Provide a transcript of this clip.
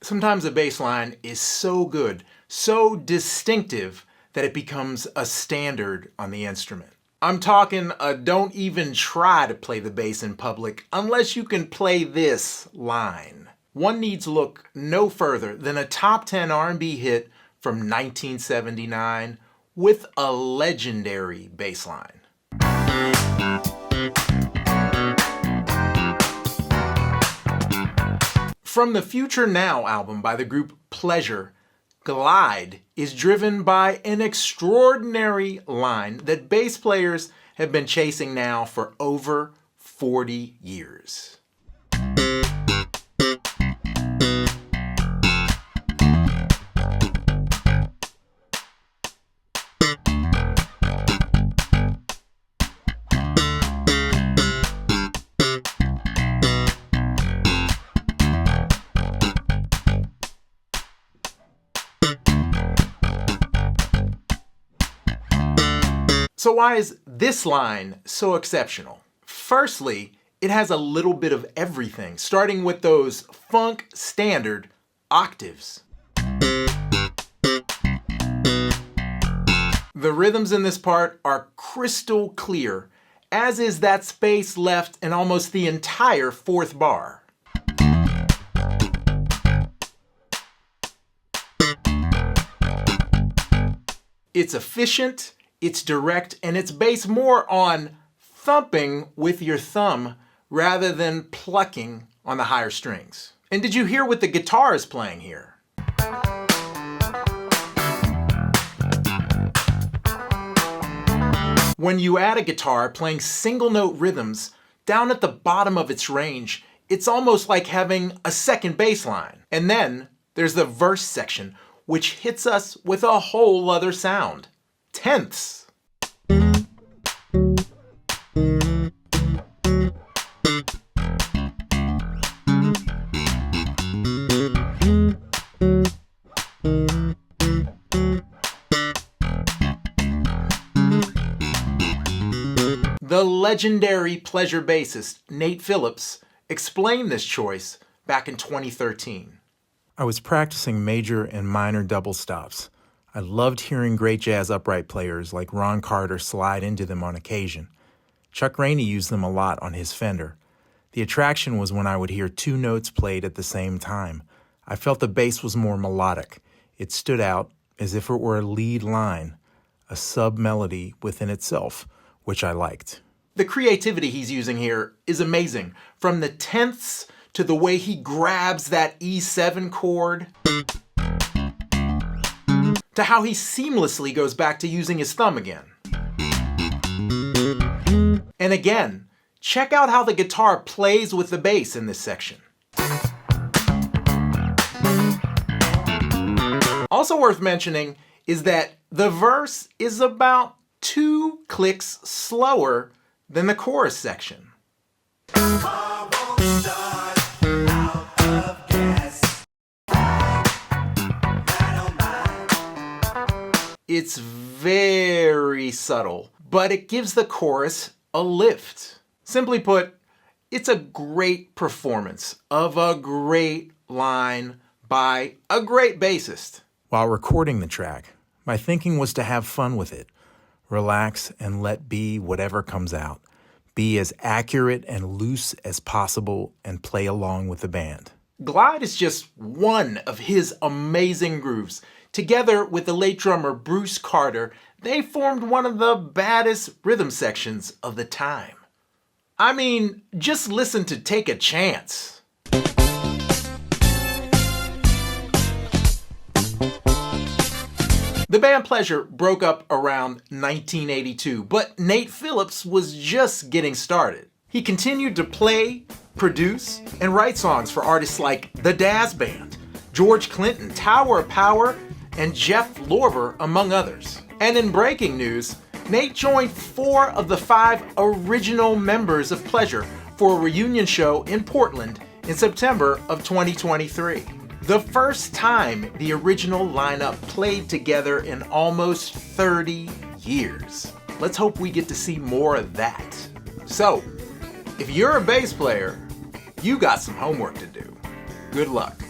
Sometimes a bass line is so good, so distinctive, that it becomes a standard on the instrument. I'm talking don't even try to play the bass in public unless you can play this line. One needs look no further than a top 10 R&B hit from 1979 with a legendary bass line. From the Future Now album by the group Pleasure, Glide is driven by an extraordinary line that bass players have been chasing now for over 40 years. So why is this line so exceptional? Firstly, it has a little bit of everything, starting with those funk standard octaves. The rhythms in this part are crystal clear, as is that space left in almost the entire fourth bar. It's efficient, it's direct, and it's based more on thumping with your thumb rather than plucking on the higher strings. And did you hear what the guitar is playing here? When you add a guitar playing single note rhythms down at the bottom of its range, it's almost like having a second bass line. And then there's the verse section, which hits us with a whole other sound. Tenths. The legendary Pleasure bassist Nate Phillips explained this choice back in 2013. I was practicing major and minor double stops. I loved hearing great jazz upright players like Ron Carter slide into them on occasion. Chuck Rainey used them a lot on his Fender. The attraction was when I would hear two notes played at the same time. I felt the bass was more melodic. It stood out as if it were a lead line, a sub-melody within itself, which I liked. The creativity he's using here is amazing, from the tenths to the way he grabs that E7 chord, to how he seamlessly goes back to using his thumb again. And again, check out how the guitar plays with the bass in this section. Also worth mentioning is that the verse is about 2 clicks slower than the chorus section. It's very subtle, but it gives the chorus a lift. Simply put, it's a great performance of a great line by a great bassist. While recording the track, my thinking was to have fun with it. Relax and let be whatever comes out. Be as accurate and loose as possible and play along with the band. Glide is just one of his amazing grooves. Together with the late drummer Bruce Carter, they formed one of the baddest rhythm sections of the time. I mean, just listen to Take a Chance. The band Pleasure broke up around 1982, but Nate Phillips was just getting started. He continued to play, produce, and write songs for artists like The Dazz Band, George Clinton, Tower of Power, and Jeff Lorber, among others. And in breaking news, Nate joined 4 of the 5 original members of Pleasure for a reunion show in Portland in September of 2023. The first time the original lineup played together in almost 30 years. Let's hope we get to see more of that. So, if you're a bass player, you got some homework to do. Good luck.